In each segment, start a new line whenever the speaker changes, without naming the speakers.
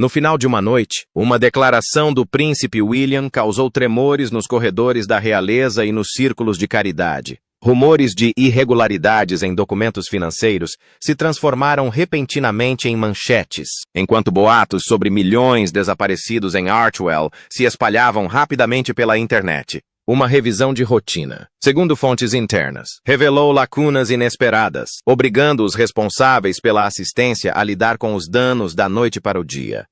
No final de uma noite, uma declaração do príncipe William causou tremores nos corredores da realeza e nos círculos de caridade. Rumores de irregularidades em documentos financeiros se transformaram repentinamente em manchetes, enquanto boatos sobre milhões desaparecidos em Archwell se espalhavam rapidamente pela internet. Uma revisão de rotina, segundo fontes internas, revelou lacunas inesperadas, obrigando os responsáveis pela assistência a lidar com os danos da noite para o dia.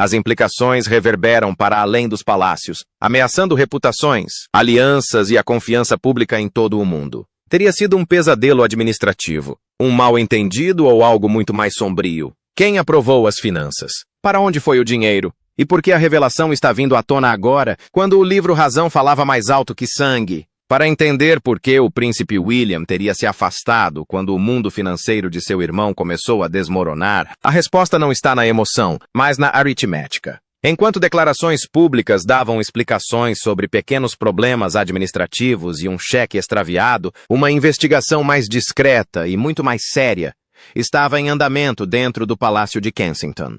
As implicações reverberam para além dos palácios, ameaçando reputações, alianças e a confiança pública em todo o mundo. Teria sido um pesadelo administrativo, um mal-entendido ou algo muito mais sombrio? Quem aprovou as finanças? Para onde foi o dinheiro? E por que a revelação está vindo à tona agora, quando o livro Razão falava mais alto que sangue? Para entender por que o príncipe William teria se afastado quando o mundo financeiro de seu irmão começou a desmoronar, a resposta não está na emoção, mas na aritmética. Enquanto declarações públicas davam explicações sobre pequenos problemas administrativos e um cheque extraviado, uma investigação mais discreta e muito mais séria estava em andamento dentro do Palácio de Kensington.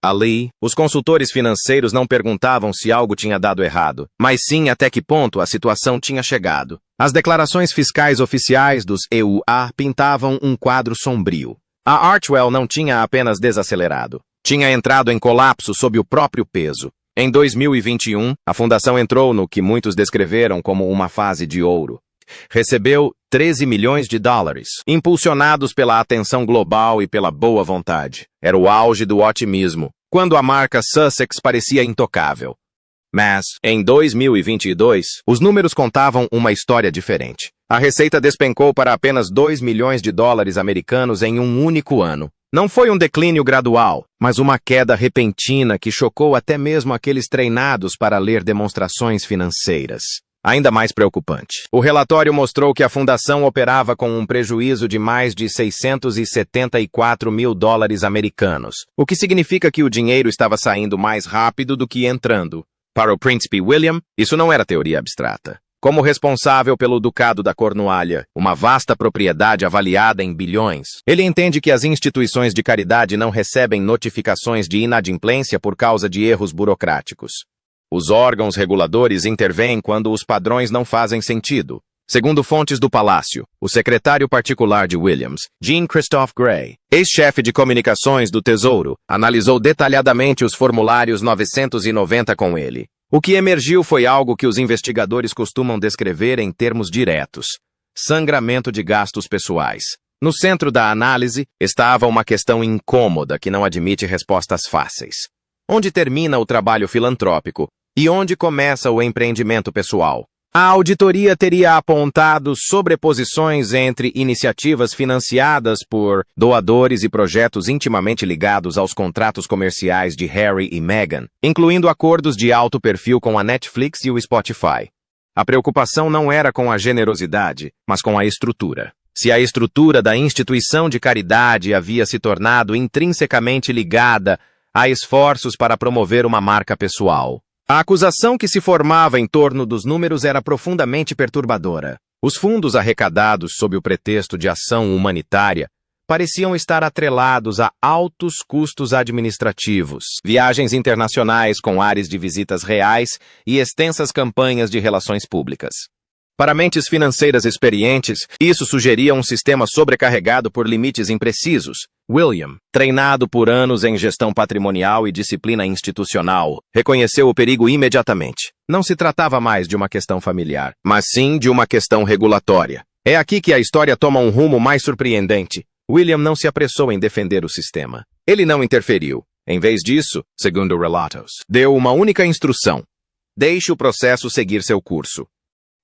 Ali, os consultores financeiros não perguntavam se algo tinha dado errado, mas sim até que ponto a situação tinha chegado. As declarações fiscais oficiais dos EUA pintavam um quadro sombrio. A Archwell não tinha apenas desacelerado, tinha entrado em colapso sob o próprio peso. Em 2021, a fundação entrou no que muitos descreveram como uma fase de ouro. Recebeu 13 milhões de dólares, impulsionados pela atenção global e pela boa vontade. Era o auge do otimismo, quando a marca Sussex parecia intocável. Mas, em 2022, os números contavam uma história diferente. A receita despencou para apenas 2 milhões de dólares americanos em um único ano. Não foi um declínio gradual, mas uma queda repentina que chocou até mesmo aqueles treinados para ler demonstrações financeiras. Ainda mais preocupante. O relatório mostrou que a fundação operava com um prejuízo de mais de 674 mil dólares americanos, o que significa que o dinheiro estava saindo mais rápido do que entrando. Para o príncipe William, isso não era teoria abstrata. Como responsável pelo Ducado da Cornualha, uma vasta propriedade avaliada em bilhões, ele entende que as instituições de caridade não recebem notificações de inadimplência por causa de erros burocráticos. Os órgãos reguladores intervêm quando os padrões não fazem sentido. Segundo fontes do palácio, o secretário particular de Williams, Jean Christophe Gray, ex-chefe de comunicações do Tesouro, analisou detalhadamente os formulários 990 com ele. O que emergiu foi algo que os investigadores costumam descrever em termos diretos: sangramento de gastos pessoais. No centro da análise estava uma questão incômoda que não admite respostas fáceis. Onde termina o trabalho filantrópico? E onde começa o empreendimento pessoal? A auditoria teria apontado sobreposições entre iniciativas financiadas por doadores e projetos intimamente ligados aos contratos comerciais de Harry e Meghan, incluindo acordos de alto perfil com a Netflix e o Spotify. A preocupação não era com a generosidade, mas com a estrutura. Se a estrutura da instituição de caridade havia se tornado intrinsecamente ligada a esforços para promover uma marca pessoal. A acusação que se formava em torno dos números era profundamente perturbadora. Os fundos arrecadados sob o pretexto de ação humanitária pareciam estar atrelados a altos custos administrativos, viagens internacionais com ares de visitas reais e extensas campanhas de relações públicas. Para mentes financeiras experientes, isso sugeria um sistema sobrecarregado por limites imprecisos. William, treinado por anos em gestão patrimonial e disciplina institucional, reconheceu o perigo imediatamente. Não se tratava mais de uma questão familiar, mas sim de uma questão regulatória. É aqui que a história toma um rumo mais surpreendente. William não se apressou em defender o sistema. Ele não interferiu. Em vez disso, segundo relatos, deu uma única instrução: deixe o processo seguir seu curso.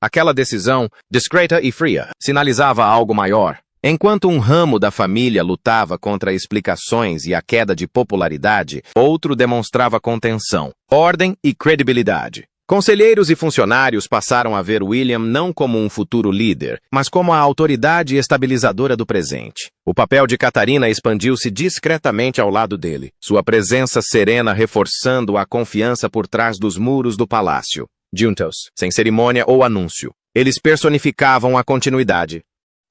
Aquela decisão, discreta e fria, sinalizava algo maior. Enquanto um ramo da família lutava contra explicações e a queda de popularidade, outro demonstrava contenção, ordem e credibilidade. Conselheiros e funcionários passaram a ver William não como um futuro líder, mas como a autoridade estabilizadora do presente. O papel de Catarina expandiu-se discretamente ao lado dele, sua presença serena reforçando a confiança por trás dos muros do palácio. Juntos, sem cerimônia ou anúncio, eles personificavam a continuidade.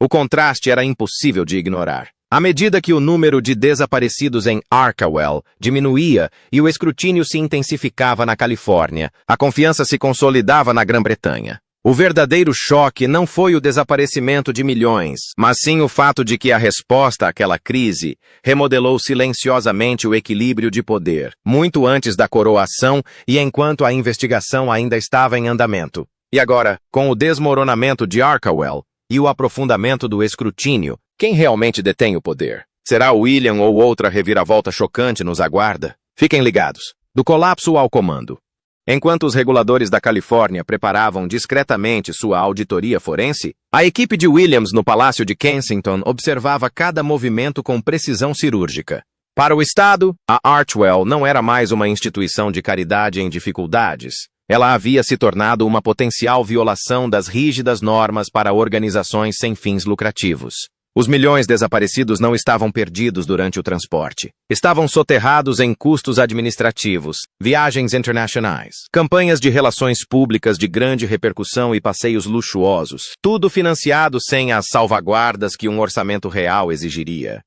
O contraste era impossível de ignorar. À medida que o número de desaparecidos em Archewell diminuía e o escrutínio se intensificava na Califórnia, a confiança se consolidava na Grã-Bretanha. O verdadeiro choque não foi o desaparecimento de milhões, mas sim o fato de que a resposta àquela crise remodelou silenciosamente o equilíbrio de poder, muito antes da coroação e enquanto a investigação ainda estava em andamento. E agora, com o desmoronamento de Archewell e o aprofundamento do escrutínio, quem realmente detém o poder? Será William ou outra reviravolta chocante nos aguarda? Fiquem ligados. Do colapso ao comando. Enquanto os reguladores da Califórnia preparavam discretamente sua auditoria forense, a equipe de Williams no Palácio de Kensington observava cada movimento com precisão cirúrgica. Para o Estado, a Archewell não era mais uma instituição de caridade em dificuldades. Ela havia se tornado uma potencial violação das rígidas normas para organizações sem fins lucrativos. Os milhões desaparecidos não estavam perdidos durante o transporte. Estavam soterrados em custos administrativos, viagens internacionais, campanhas de relações públicas de grande repercussão e passeios luxuosos, tudo financiado sem as salvaguardas que um orçamento real exigiria.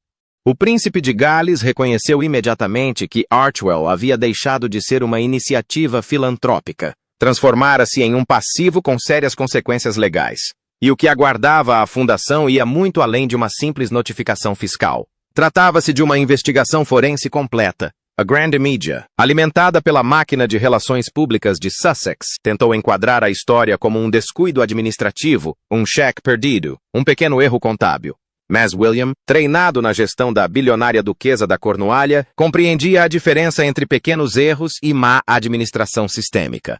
O príncipe de Gales reconheceu imediatamente que Archewell havia deixado de ser uma iniciativa filantrópica, transformara-se em um passivo com sérias consequências legais. E o que aguardava a fundação ia muito além de uma simples notificação fiscal. Tratava-se de uma investigação forense completa. A Grand Media, alimentada pela máquina de relações públicas de Sussex, tentou enquadrar a história como um descuido administrativo, um cheque perdido, um pequeno erro contábil. Mas William, treinado na gestão da bilionária duquesa da Cornualha, compreendia a diferença entre pequenos erros e má administração sistêmica.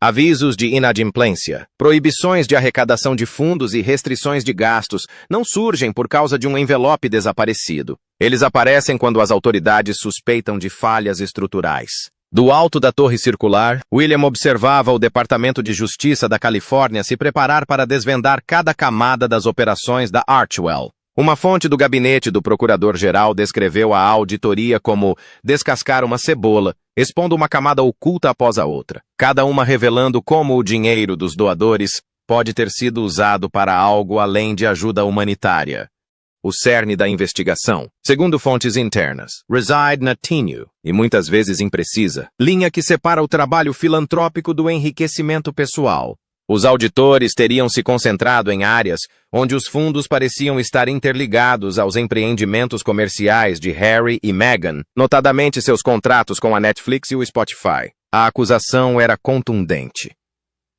Avisos de inadimplência, proibições de arrecadação de fundos e restrições de gastos não surgem por causa de um envelope desaparecido. Eles aparecem quando as autoridades suspeitam de falhas estruturais. Do alto da torre circular, William observava o Departamento de Justiça da Califórnia se preparar para desvendar cada camada das operações da Archewell. Uma fonte do gabinete do procurador-geral descreveu a auditoria como descascar uma cebola, expondo uma camada oculta após a outra, cada uma revelando como o dinheiro dos doadores pode ter sido usado para algo além de ajuda humanitária. O cerne da investigação, segundo fontes internas, reside na tênue, e muitas vezes imprecisa, linha que separa o trabalho filantrópico do enriquecimento pessoal. Os auditores teriam se concentrado em áreas onde os fundos pareciam estar interligados aos empreendimentos comerciais de Harry e Meghan, notadamente seus contratos com a Netflix e o Spotify. A acusação era contundente.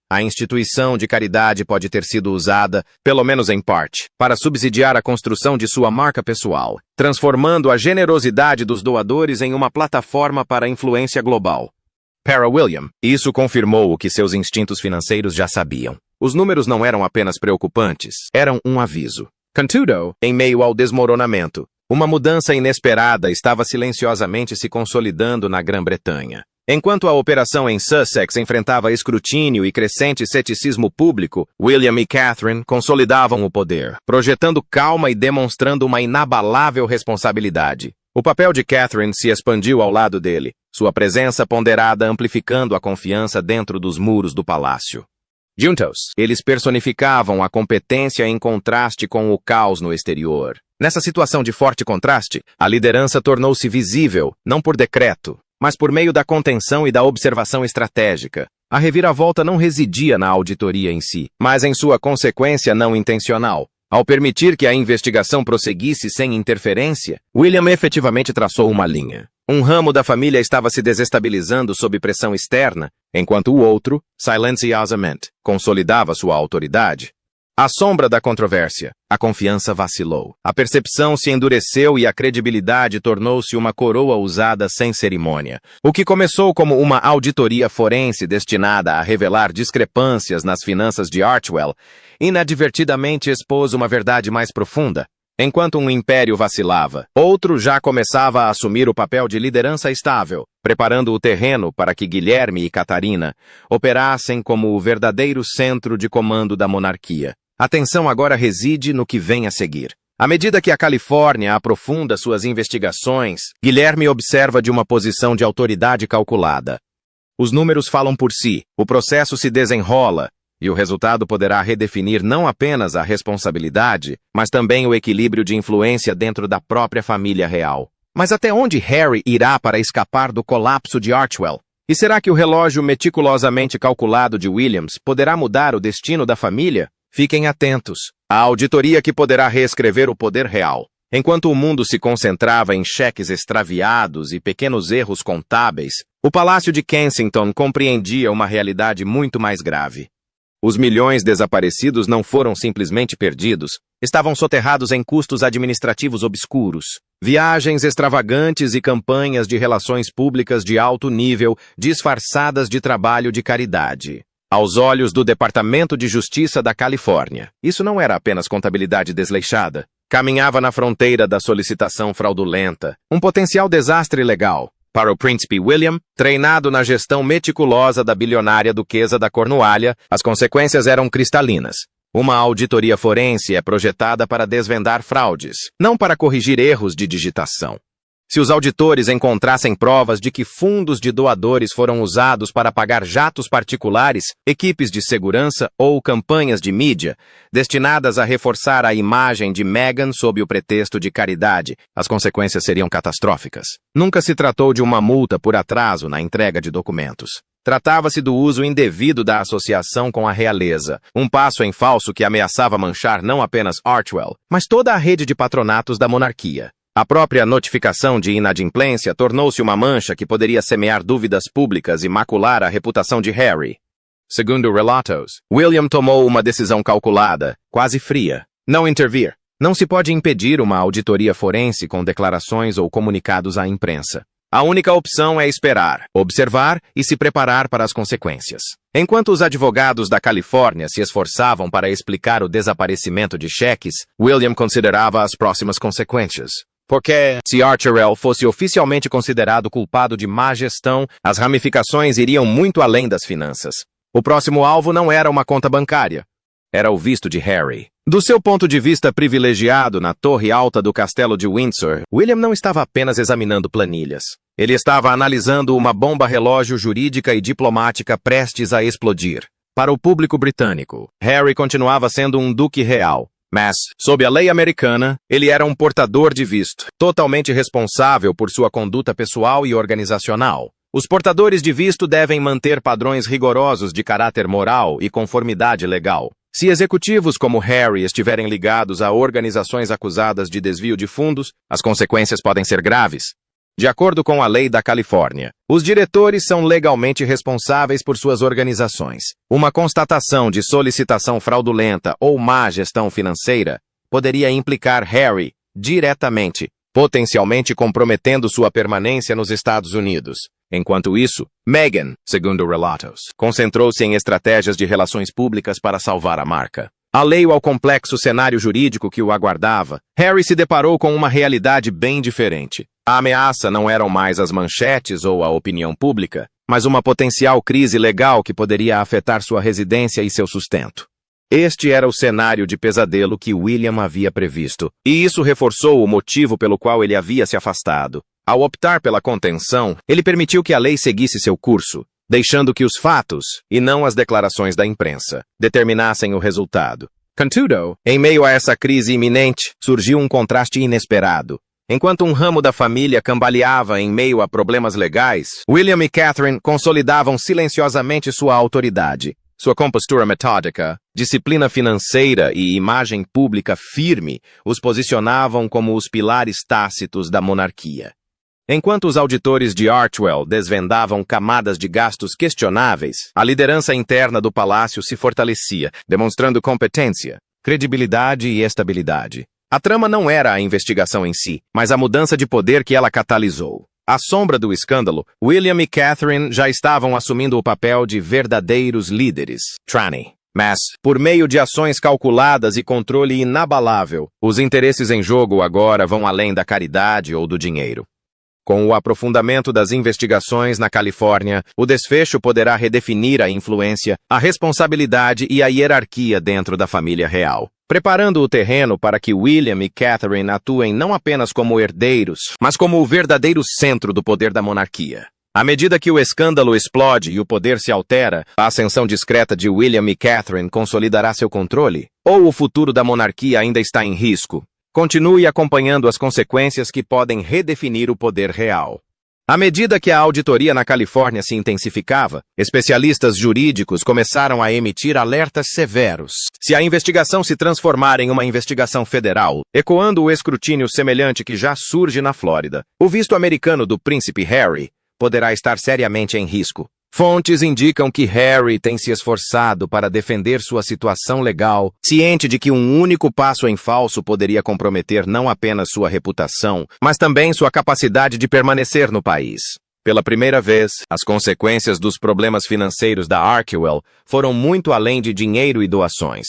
A instituição de caridade pode ter sido usada, pelo menos em parte, para subsidiar a construção de sua marca pessoal, transformando a generosidade dos doadores em uma plataforma para a influência global. Para William, isso confirmou o que seus instintos financeiros já sabiam. Os números não eram apenas preocupantes, eram um aviso. Contudo, em meio ao desmoronamento, uma mudança inesperada estava silenciosamente se consolidando na Grã-Bretanha. Enquanto a operação em Sussex enfrentava escrutínio e crescente ceticismo público, William e Catherine consolidavam o poder, projetando calma e demonstrando uma inabalável responsabilidade. O papel de Catherine se expandiu ao lado dele, sua presença ponderada amplificando a confiança dentro dos muros do palácio. Juntos, eles personificavam a competência em contraste com o caos no exterior. Nessa situação de forte contraste, a liderança tornou-se visível, não por decreto, mas por meio da contenção e da observação estratégica. A reviravolta não residia na auditoria em si, mas em sua consequência não intencional. Ao permitir que a investigação prosseguisse sem interferência, William efetivamente traçou uma linha. Um ramo da família estava se desestabilizando sob pressão externa, enquanto o outro, silenciosamente, consolidava sua autoridade. À sombra da controvérsia, a confiança vacilou. A percepção se endureceu e a credibilidade tornou-se uma coroa usada sem cerimônia. O que começou como uma auditoria forense destinada a revelar discrepâncias nas finanças de Archewell, inadvertidamente expôs uma verdade mais profunda. Enquanto um império vacilava, outro já começava a assumir o papel de liderança estável, preparando o terreno para que Guilherme e Catarina operassem como o verdadeiro centro de comando da monarquia. A tensão agora reside no que vem a seguir. À medida que a Califórnia aprofunda suas investigações, Guilherme observa de uma posição de autoridade calculada. Os números falam por si, o processo se desenrola, e o resultado poderá redefinir não apenas a responsabilidade, mas também o equilíbrio de influência dentro da própria família real. Mas até onde Harry irá para escapar do colapso de Archewell? E será que o relógio meticulosamente calculado de Williams poderá mudar o destino da família? Fiquem atentos. A auditoria que poderá reescrever o poder real. Enquanto o mundo se concentrava em cheques extraviados e pequenos erros contábeis, o Palácio de Kensington compreendia uma realidade muito mais grave. Os milhões desaparecidos não foram simplesmente perdidos, estavam soterrados em custos administrativos obscuros, viagens extravagantes e campanhas de relações públicas de alto nível disfarçadas de trabalho de caridade. Aos olhos do Departamento de Justiça da Califórnia, isso não era apenas contabilidade desleixada. Caminhava na fronteira da solicitação fraudulenta, um potencial desastre legal. Para o príncipe William, treinado na gestão meticulosa da bilionária duquesa da Cornualha, as consequências eram cristalinas. Uma auditoria forense é projetada para desvendar fraudes, não para corrigir erros de digitação. Se os auditores encontrassem provas de que fundos de doadores foram usados para pagar jatos particulares, equipes de segurança ou campanhas de mídia, destinadas a reforçar a imagem de Meghan sob o pretexto de caridade, as consequências seriam catastróficas. Nunca se tratou de uma multa por atraso na entrega de documentos. Tratava-se do uso indevido da associação com a realeza, um passo em falso que ameaçava manchar não apenas Archewell, mas toda a rede de patronatos da monarquia. A própria notificação de inadimplência tornou-se uma mancha que poderia semear dúvidas públicas e macular a reputação de Harry. Segundo relatos, William tomou uma decisão calculada, quase fria. Não intervir. Não se pode impedir uma auditoria forense com declarações ou comunicados à imprensa. A única opção é esperar, observar e se preparar para as consequências. Enquanto os advogados da Califórnia se esforçavam para explicar o desaparecimento de cheques, William considerava as próximas consequências. Porque, se Archewell fosse oficialmente considerado culpado de má gestão, as ramificações iriam muito além das finanças. O próximo alvo não era uma conta bancária. Era o visto de Harry. Do seu ponto de vista privilegiado na torre alta do castelo de Windsor, William não estava apenas examinando planilhas. Ele estava analisando uma bomba relógio jurídica e diplomática prestes a explodir. Para o público britânico, Harry continuava sendo um duque real. Mas, sob a lei americana, ele era um portador de visto, totalmente responsável por sua conduta pessoal e organizacional. Os portadores de visto devem manter padrões rigorosos de caráter moral e conformidade legal. Se executivos como Harry estiverem ligados a organizações acusadas de desvio de fundos, as consequências podem ser graves. De acordo com a lei da Califórnia, os diretores são legalmente responsáveis por suas organizações. Uma constatação de solicitação fraudulenta ou má gestão financeira poderia implicar Harry diretamente, potencialmente comprometendo sua permanência nos Estados Unidos. Enquanto isso, Meghan, segundo relatos, concentrou-se em estratégias de relações públicas para salvar a marca. Alheio ao complexo cenário jurídico que o aguardava, Harry se deparou com uma realidade bem diferente. A ameaça não eram mais as manchetes ou a opinião pública, mas uma potencial crise legal que poderia afetar sua residência e seu sustento. Este era o cenário de pesadelo que William havia previsto, e isso reforçou o motivo pelo qual ele havia se afastado. Ao optar pela contenção, ele permitiu que a lei seguisse seu curso, deixando que os fatos, e não as declarações da imprensa, determinassem o resultado. Contudo, em meio a essa crise iminente, surgiu um contraste inesperado. Enquanto um ramo da família cambaleava em meio a problemas legais, William e Catherine consolidavam silenciosamente sua autoridade. Sua compostura metódica, disciplina financeira e imagem pública firme os posicionavam como os pilares tácitos da monarquia. Enquanto os auditores de Archewell desvendavam camadas de gastos questionáveis, a liderança interna do palácio se fortalecia, demonstrando competência, credibilidade e estabilidade. A trama não era a investigação em si, mas a mudança de poder que ela catalisou. À sombra do escândalo, William e Catherine já estavam assumindo o papel de verdadeiros líderes. Tranny. Mas, por meio de ações calculadas e controle inabalável, os interesses em jogo agora vão além da caridade ou do dinheiro. Com o aprofundamento das investigações na Califórnia, o desfecho poderá redefinir a influência, a responsabilidade e a hierarquia dentro da família real, preparando o terreno para que William e Catherine atuem não apenas como herdeiros, mas como o verdadeiro centro do poder da monarquia. À medida que o escândalo explode e o poder se altera, a ascensão discreta de William e Catherine consolidará seu controle? Ou o futuro da monarquia ainda está em risco? Continue acompanhando as consequências que podem redefinir o poder real. À medida que a auditoria na Califórnia se intensificava, especialistas jurídicos começaram a emitir alertas severos. Se a investigação se transformar em uma investigação federal, ecoando o escrutínio semelhante que já surge na Flórida, o visto americano do príncipe Harry poderá estar seriamente em risco. Fontes indicam que Harry tem se esforçado para defender sua situação legal, ciente de que um único passo em falso poderia comprometer não apenas sua reputação, mas também sua capacidade de permanecer no país. Pela primeira vez, as consequências dos problemas financeiros da Archewell foram muito além de dinheiro e doações.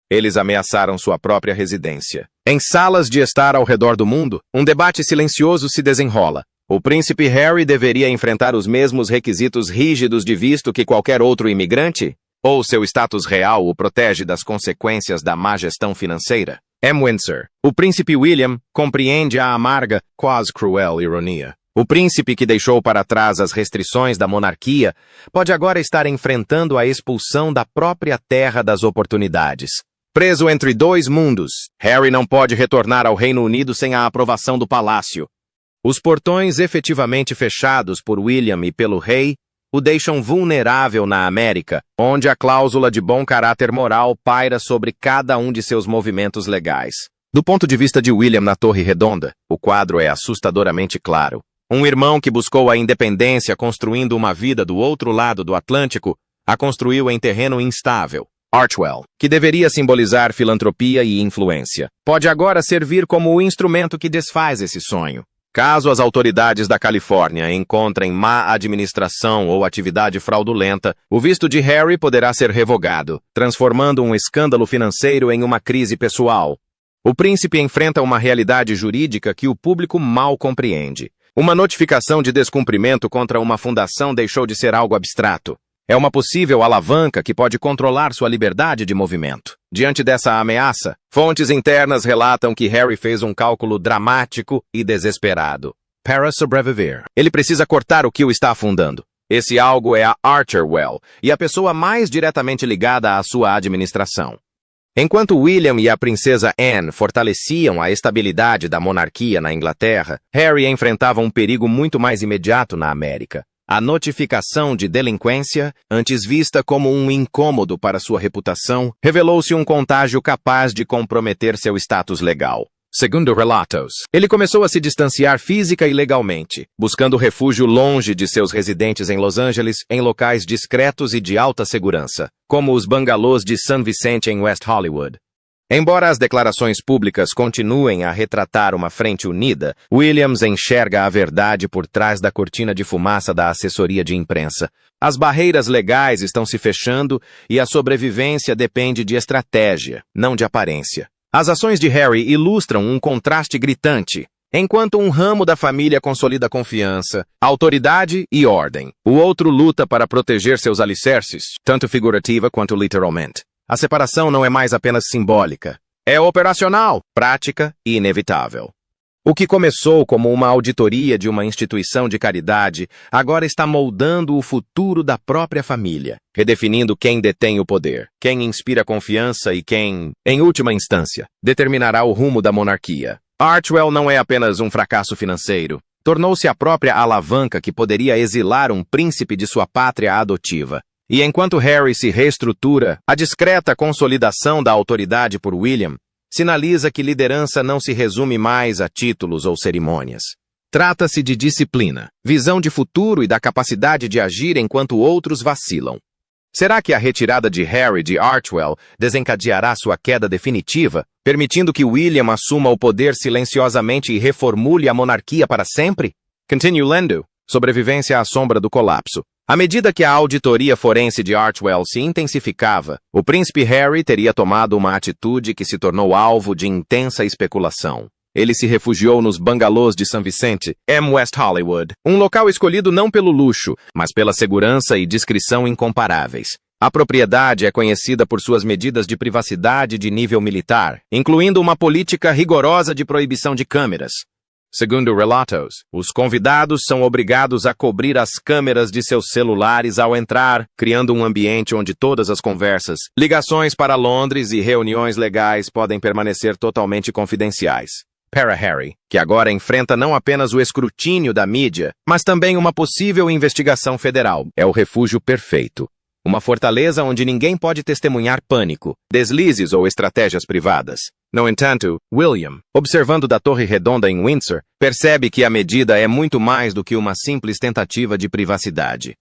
Eles ameaçaram sua própria residência. Em salas de estar ao redor do mundo, um debate silencioso se desenrola. O príncipe Harry deveria enfrentar os mesmos requisitos rígidos de visto que qualquer outro imigrante? Ou seu status real o protege das consequências da má gestão financeira? M. Windsor. O príncipe William compreende a amarga, quase cruel ironia. O príncipe que deixou para trás as restrições da monarquia pode agora estar enfrentando a expulsão da própria terra das oportunidades. Preso entre dois mundos, Harry não pode retornar ao Reino Unido sem a aprovação do palácio. Os portões efetivamente fechados por William e pelo rei o deixam vulnerável na América, onde a cláusula de bom caráter moral paira sobre cada um de seus movimentos legais. Do ponto de vista de William na Torre Redonda, o quadro é assustadoramente claro. Um irmão que buscou a independência construindo uma vida do outro lado do Atlântico, a construiu em terreno instável. Archewell, que deveria simbolizar filantropia e influência, pode agora servir como o instrumento que desfaz esse sonho. Caso as autoridades da Califórnia encontrem má administração ou atividade fraudulenta, o visto de Harry poderá ser revogado, transformando um escândalo financeiro em uma crise pessoal. O príncipe enfrenta uma realidade jurídica que o público mal compreende. Uma notificação de descumprimento contra uma fundação deixou de ser algo abstrato. É uma possível alavanca que pode controlar sua liberdade de movimento. Diante dessa ameaça, fontes internas relatam que Harry fez um cálculo dramático e desesperado. Para sobreviver, ele precisa cortar o que o está afundando. Esse algo é a Archewell e a pessoa mais diretamente ligada à sua administração. Enquanto William e a princesa Anne fortaleciam a estabilidade da monarquia na Inglaterra, Harry enfrentava um perigo muito mais imediato na América. A notificação de delinquência, antes vista como um incômodo para sua reputação, revelou-se um contágio capaz de comprometer seu status legal. Segundo relatos, ele começou a se distanciar física e legalmente, buscando refúgio longe de seus residentes em Los Angeles, em locais discretos e de alta segurança, como os bangalôs de San Vicente em West Hollywood. Embora as declarações públicas continuem a retratar uma frente unida, Williams enxerga a verdade por trás da cortina de fumaça da assessoria de imprensa. As barreiras legais estão se fechando e a sobrevivência depende de estratégia, não de aparência. As ações de Harry ilustram um contraste gritante. Enquanto um ramo da família consolida confiança, autoridade e ordem, o outro luta para proteger seus alicerces, tanto figurativa quanto literalmente. A separação não é mais apenas simbólica. É operacional, prática e inevitável. O que começou como uma auditoria de uma instituição de caridade, agora está moldando o futuro da própria família, redefinindo quem detém o poder, quem inspira confiança e quem, em última instância, determinará o rumo da monarquia. Archewell não é apenas um fracasso financeiro. Tornou-se a própria alavanca que poderia exilar um príncipe de sua pátria adotiva. E enquanto Harry se reestrutura, a discreta consolidação da autoridade por William sinaliza que liderança não se resume mais a títulos ou cerimônias. Trata-se de disciplina, visão de futuro e da capacidade de agir enquanto outros vacilam. Será que a retirada de Harry de Archewell desencadeará sua queda definitiva, permitindo que William assuma o poder silenciosamente e reformule a monarquia para sempre? Continue lendo. Sobrevivência à sombra do colapso. À medida que a auditoria forense de Archewell se intensificava, o príncipe Harry teria tomado uma atitude que se tornou alvo de intensa especulação. Ele se refugiou nos bangalôs de San Vicente, West Hollywood, um local escolhido não pelo luxo, mas pela segurança e discrição incomparáveis. A propriedade é conhecida por suas medidas de privacidade de nível militar, incluindo uma política rigorosa de proibição de câmeras. Segundo relatos, os convidados são obrigados a cobrir as câmeras de seus celulares ao entrar, criando um ambiente onde todas as conversas, ligações para Londres e reuniões legais podem permanecer totalmente confidenciais. Para Harry, que agora enfrenta não apenas o escrutínio da mídia, mas também uma possível investigação federal, é o refúgio perfeito. Uma fortaleza onde ninguém pode testemunhar pânico, deslizes ou estratégias privadas. No entanto, William, observando da Torre Redonda em Windsor, percebe que a medida é muito mais do que uma simples tentativa de privacidade.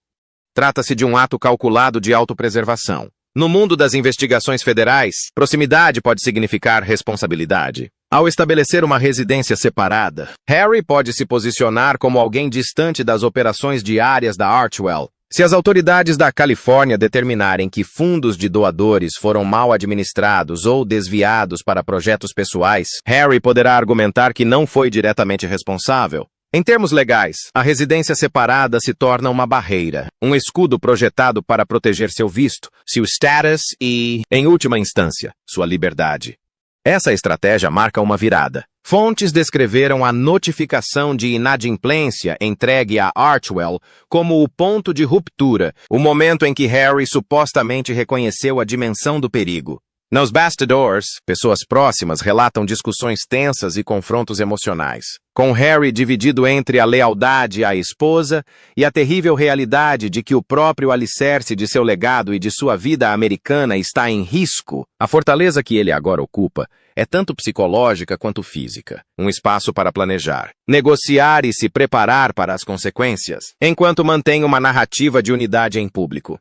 Trata-se de um ato calculado de autopreservação. No mundo das investigações federais, proximidade pode significar responsabilidade. Ao estabelecer uma residência separada, Harry pode se posicionar como alguém distante das operações diárias da Archwell. Se as autoridades da Califórnia determinarem que fundos de doadores foram mal administrados ou desviados para projetos pessoais, Harry poderá argumentar que não foi diretamente responsável. Em termos legais, a residência separada se torna uma barreira, um escudo projetado para proteger seu visto, seu status e, em última instância, sua liberdade. Essa estratégia marca uma virada. Fontes descreveram a notificação de inadimplência entregue a Archwell como o ponto de ruptura, o momento em que Harry supostamente reconheceu a dimensão do perigo. Nos bastidores, pessoas próximas relatam discussões tensas e confrontos emocionais, com Harry dividido entre a lealdade à esposa e a terrível realidade de que o próprio alicerce de seu legado e de sua vida americana está em risco. A fortaleza que ele agora ocupa é tanto psicológica quanto física, um espaço para planejar, negociar e se preparar para as consequências, enquanto mantém uma narrativa de unidade em público.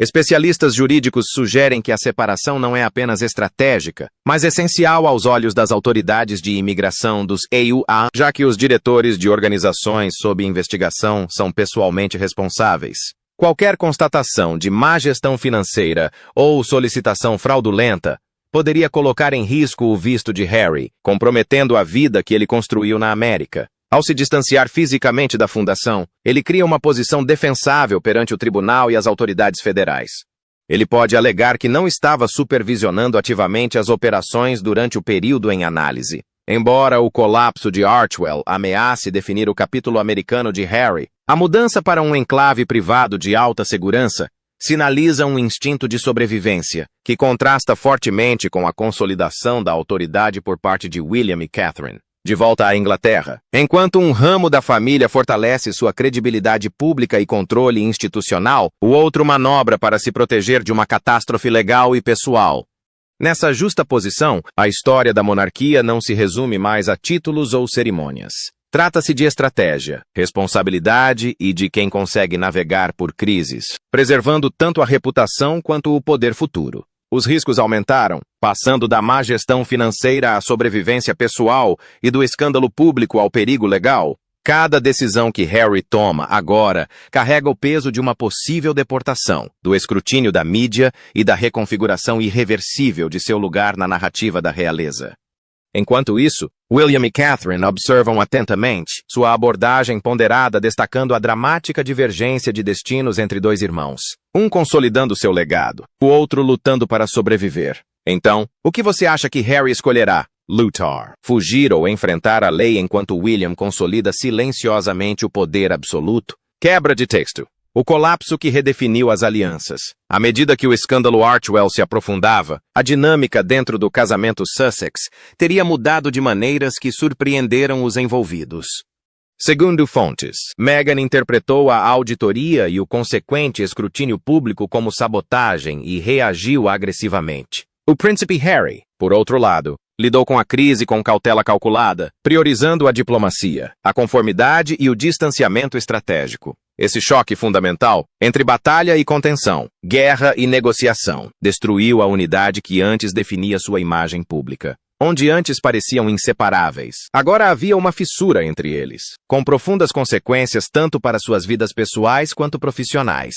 Especialistas jurídicos sugerem que a separação não é apenas estratégica, mas essencial aos olhos das autoridades de imigração dos EUA, já que os diretores de organizações sob investigação são pessoalmente responsáveis. Qualquer constatação de má gestão financeira ou solicitação fraudulenta poderia colocar em risco o visto de Harry, comprometendo a vida que ele construiu na América. Ao se distanciar fisicamente da fundação, ele cria uma posição defensável perante o tribunal e as autoridades federais. Ele pode alegar que não estava supervisionando ativamente as operações durante o período em análise. Embora o colapso de Archwell ameace definir o capítulo americano de Harry, a mudança para um enclave privado de alta segurança sinaliza um instinto de sobrevivência, que contrasta fortemente com a consolidação da autoridade por parte de William e Catherine. De volta à Inglaterra, enquanto um ramo da família fortalece sua credibilidade pública e controle institucional, o outro manobra para se proteger de uma catástrofe legal e pessoal. Nessa justa posição, a história da monarquia não se resume mais a títulos ou cerimônias. Trata-se de estratégia, responsabilidade e de quem consegue navegar por crises, preservando tanto a reputação quanto o poder futuro. Os riscos aumentaram, passando da má gestão financeira à sobrevivência pessoal e do escândalo público ao perigo legal. Cada decisão que Harry toma agora carrega o peso de uma possível deportação, do escrutínio da mídia e da reconfiguração irreversível de seu lugar na narrativa da realeza. Enquanto isso, William e Catherine observam atentamente, sua abordagem ponderada destacando a dramática divergência de destinos entre dois irmãos, um consolidando seu legado, o outro lutando para sobreviver. Então, o que você acha que Harry escolherá? Lutar, fugir ou enfrentar a lei enquanto William consolida silenciosamente o poder absoluto? Quebra de texto. O colapso que redefiniu as alianças. À medida que o escândalo Archwell se aprofundava, a dinâmica dentro do casamento Sussex teria mudado de maneiras que surpreenderam os envolvidos. Segundo fontes, Meghan interpretou a auditoria e o consequente escrutínio público como sabotagem e reagiu agressivamente. O príncipe Harry, por outro lado, lidou com a crise com cautela calculada, priorizando a diplomacia, a conformidade e o distanciamento estratégico. Esse choque fundamental, entre batalha e contenção, guerra e negociação, destruiu a unidade que antes definia sua imagem pública. Onde antes pareciam inseparáveis, agora havia uma fissura entre eles, com profundas consequências tanto para suas vidas pessoais quanto profissionais.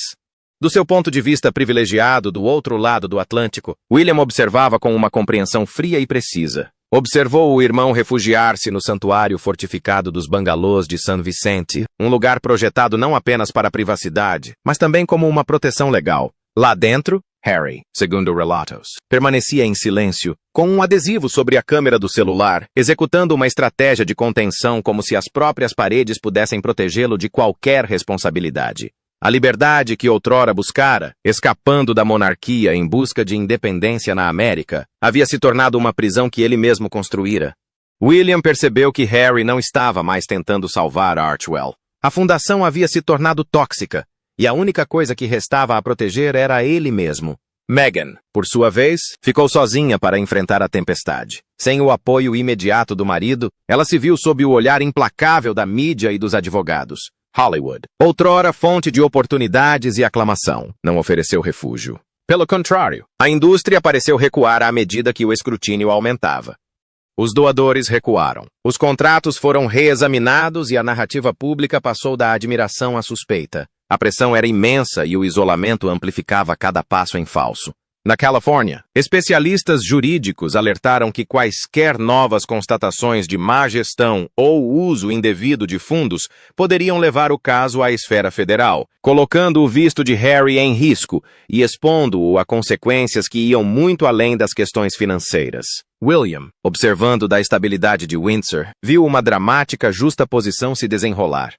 Do seu ponto de vista privilegiado do outro lado do Atlântico, William observava com uma compreensão fria e precisa. Observou o irmão refugiar-se no santuário fortificado dos bangalôs de San Vicente, um lugar projetado não apenas para a privacidade, mas também como uma proteção legal. Lá dentro, Harry, segundo relatos, permanecia em silêncio, com um adesivo sobre a câmera do celular, executando uma estratégia de contenção como se as próprias paredes pudessem protegê-lo de qualquer responsabilidade. A liberdade que outrora buscara, escapando da monarquia em busca de independência na América, havia se tornado uma prisão que ele mesmo construíra. William percebeu que Harry não estava mais tentando salvar Archewell. A fundação havia se tornado tóxica, e a única coisa que restava a proteger era ele mesmo. Meghan, por sua vez, ficou sozinha para enfrentar a tempestade. Sem o apoio imediato do marido, ela se viu sob o olhar implacável da mídia e dos advogados. Hollywood, outrora fonte de oportunidades e aclamação, não ofereceu refúgio. Pelo contrário, a indústria pareceu recuar à medida que o escrutínio aumentava. Os doadores recuaram. Os contratos foram reexaminados e a narrativa pública passou da admiração à suspeita. A pressão era imensa e o isolamento amplificava cada passo em falso. Na Califórnia, especialistas jurídicos alertaram que quaisquer novas constatações de má gestão ou uso indevido de fundos poderiam levar o caso à esfera federal, colocando o visto de Harry em risco e expondo-o a consequências que iam muito além das questões financeiras. William, observando da estabilidade de Windsor, viu uma dramática justaposição se desenrolar.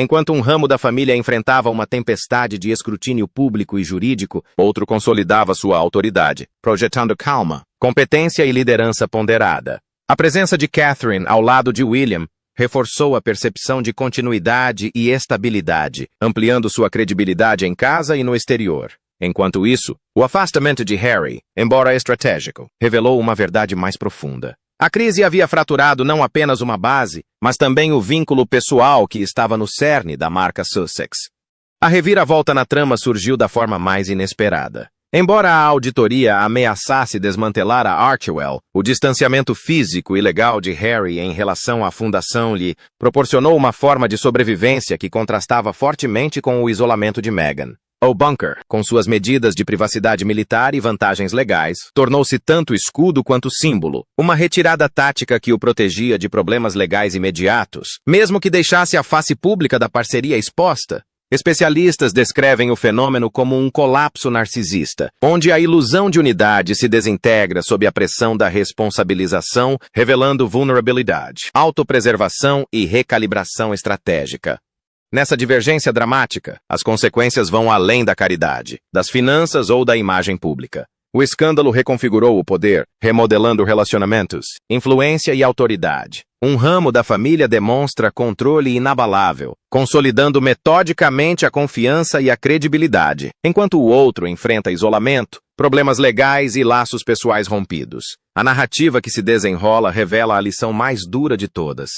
Enquanto um ramo da família enfrentava uma tempestade de escrutínio público e jurídico, outro consolidava sua autoridade, projetando calma, competência e liderança ponderada. A presença de Catherine ao lado de William reforçou a percepção de continuidade e estabilidade, ampliando sua credibilidade em casa e no exterior. Enquanto isso, o afastamento de Harry, embora estratégico, revelou uma verdade mais profunda. A crise havia fraturado não apenas uma base, mas também o vínculo pessoal que estava no cerne da marca Sussex. A reviravolta na trama surgiu da forma mais inesperada. Embora a auditoria ameaçasse desmantelar a Archewell, o distanciamento físico e legal de Harry em relação à fundação lhe proporcionou uma forma de sobrevivência que contrastava fortemente com o isolamento de Meghan. O bunker, com suas medidas de privacidade militar e vantagens legais, tornou-se tanto escudo quanto símbolo, uma retirada tática que o protegia de problemas legais imediatos, mesmo que deixasse a face pública da parceria exposta. Especialistas descrevem o fenômeno como um colapso narcisista, onde a ilusão de unidade se desintegra sob a pressão da responsabilização, revelando vulnerabilidade, autopreservação e recalibração estratégica. Nessa divergência dramática, as consequências vão além da caridade, das finanças ou da imagem pública. O escândalo reconfigurou o poder, remodelando relacionamentos, influência e autoridade. Um ramo da família demonstra controle inabalável, consolidando metodicamente a confiança e a credibilidade, enquanto o outro enfrenta isolamento, problemas legais e laços pessoais rompidos. A narrativa que se desenrola revela a lição mais dura de todas.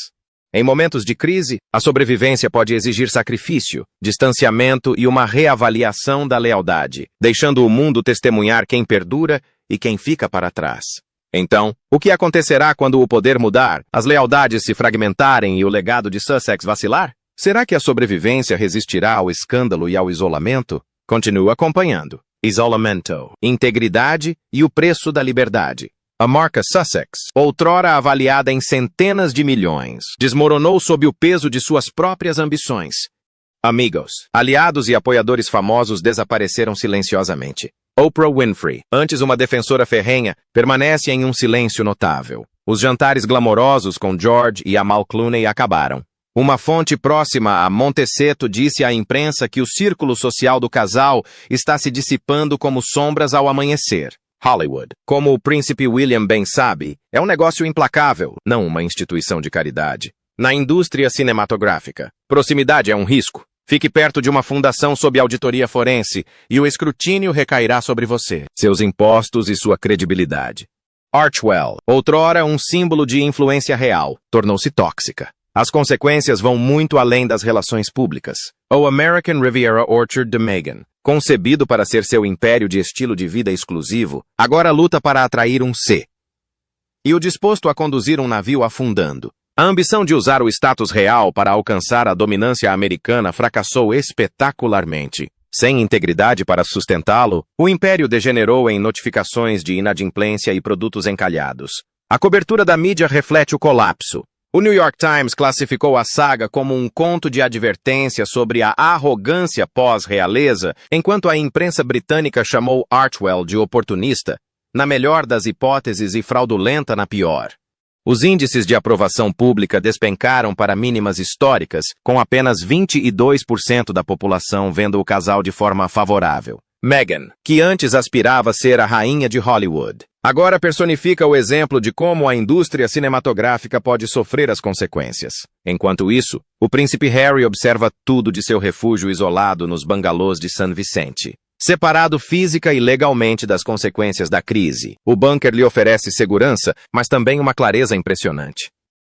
Em momentos de crise, a sobrevivência pode exigir sacrifício, distanciamento e uma reavaliação da lealdade, deixando o mundo testemunhar quem perdura e quem fica para trás. Então, o que acontecerá quando o poder mudar, as lealdades se fragmentarem e o legado de Sussex vacilar? Será que a sobrevivência resistirá ao escândalo e ao isolamento? Continue acompanhando. Isolamento, integridade e o preço da liberdade. A marca Sussex, outrora avaliada em centenas de milhões, desmoronou sob o peso de suas próprias ambições. Amigos, aliados e apoiadores famosos desapareceram silenciosamente. Oprah Winfrey, antes uma defensora ferrenha, permanece em um silêncio notável. Os jantares glamourosos com George e Amal Clooney acabaram. Uma fonte próxima a Montecito disse à imprensa que o círculo social do casal está se dissipando como sombras ao amanhecer. Hollywood, como o príncipe William bem sabe, é um negócio implacável, não uma instituição de caridade. Na indústria cinematográfica, proximidade é um risco. Fique perto de uma fundação sob auditoria forense e o escrutínio recairá sobre você, seus impostos e sua credibilidade. Archewell, outrora um símbolo de influência real, tornou-se tóxica. As consequências vão muito além das relações públicas. O American Riviera Orchard de Meghan, concebido para ser seu império de estilo de vida exclusivo, agora luta para atrair um C. E o disposto a conduzir um navio afundando. A ambição de usar o status real para alcançar a dominância americana fracassou espetacularmente. Sem integridade para sustentá-lo, o império degenerou em notificações de inadimplência e produtos encalhados. A cobertura da mídia reflete o colapso. O New York Times classificou a saga como um conto de advertência sobre a arrogância pós-realeza, enquanto a imprensa britânica chamou Archwell de oportunista, na melhor das hipóteses e fraudulenta na pior. Os índices de aprovação pública despencaram para mínimas históricas, com apenas 22% da população vendo o casal de forma favorável. Meghan, que antes aspirava a ser a rainha de Hollywood, agora personifica o exemplo de como a indústria cinematográfica pode sofrer as consequências. Enquanto isso, o príncipe Harry observa tudo de seu refúgio isolado nos bangalôs de San Vicente. Separado física e legalmente das consequências da crise, o bunker lhe oferece segurança, mas também uma clareza impressionante.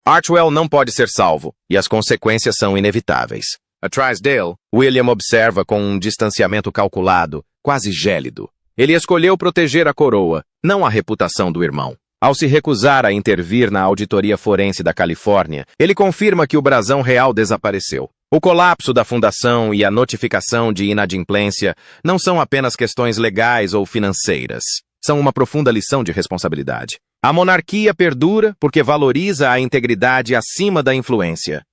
Archwell não pode ser salvo, e as consequências são inevitáveis. A Trysdale, William observa com um distanciamento calculado, quase gélido. Ele escolheu proteger a coroa, não a reputação do irmão. Ao se recusar a intervir na auditoria forense da Califórnia, ele confirma que o brasão real desapareceu. O colapso da fundação e a notificação de inadimplência não são apenas questões legais ou financeiras. São uma profunda lição de responsabilidade. A monarquia perdura porque valoriza a integridade acima da influência.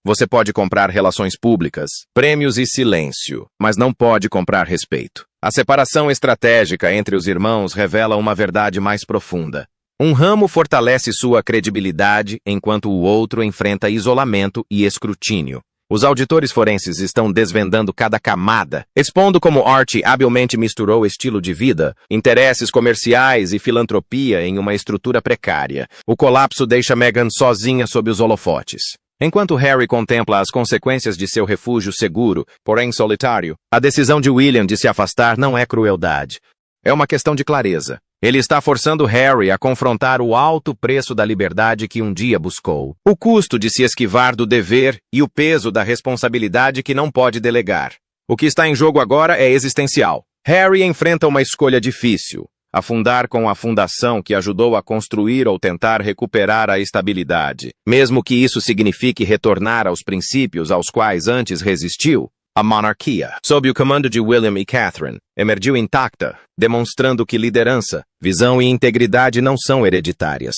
Você pode comprar relações públicas, prêmios e silêncio, mas não pode comprar respeito. A separação estratégica entre os irmãos revela uma verdade mais profunda. Um ramo fortalece sua credibilidade, enquanto o outro enfrenta isolamento e escrutínio. Os auditores forenses estão desvendando cada camada, expondo como Archie habilmente misturou estilo de vida, interesses comerciais e filantropia em uma estrutura precária. O colapso deixa Meghan sozinha sob os holofotes. Enquanto Harry contempla as consequências de seu refúgio seguro, porém solitário, a decisão de William de se afastar não é crueldade. É uma questão de clareza. Ele está forçando Harry a confrontar o alto preço da liberdade que um dia buscou, o custo de se esquivar do dever e o peso da responsabilidade que não pode delegar. O que está em jogo agora é existencial. Harry enfrenta uma escolha difícil. Afundar com a fundação que ajudou a construir ou tentar recuperar a estabilidade, mesmo que isso signifique retornar aos princípios aos quais antes resistiu. A monarquia, sob o comando de William e Catherine, emergiu intacta, demonstrando que liderança, visão e integridade não são hereditárias.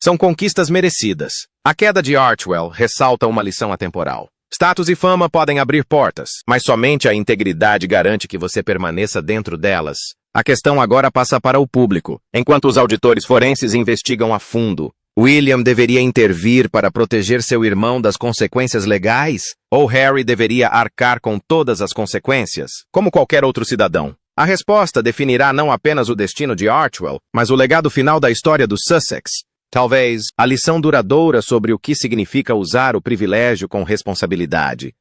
São conquistas merecidas. A queda de Archwell ressalta uma lição atemporal. Status e fama podem abrir portas, mas somente a integridade garante que você permaneça dentro delas. A questão agora passa para o público. Enquanto os auditores forenses investigam a fundo, William deveria intervir para proteger seu irmão das consequências legais? Ou Harry deveria arcar com todas as consequências, como qualquer outro cidadão? A resposta definirá não apenas o destino de Archwell, mas o legado final da história do Sussex. Talvez a lição duradoura sobre o que significa usar o privilégio com responsabilidade.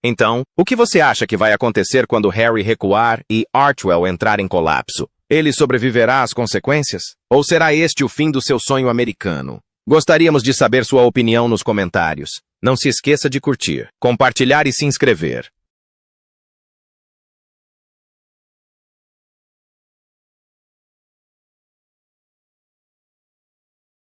Então, o que você acha que vai acontecer quando Harry recuar e Archwell entrar em colapso? Ele sobreviverá às consequências? Ou será este o fim do seu sonho americano? Gostaríamos de saber sua opinião nos comentários. Não se esqueça de curtir, compartilhar e se inscrever.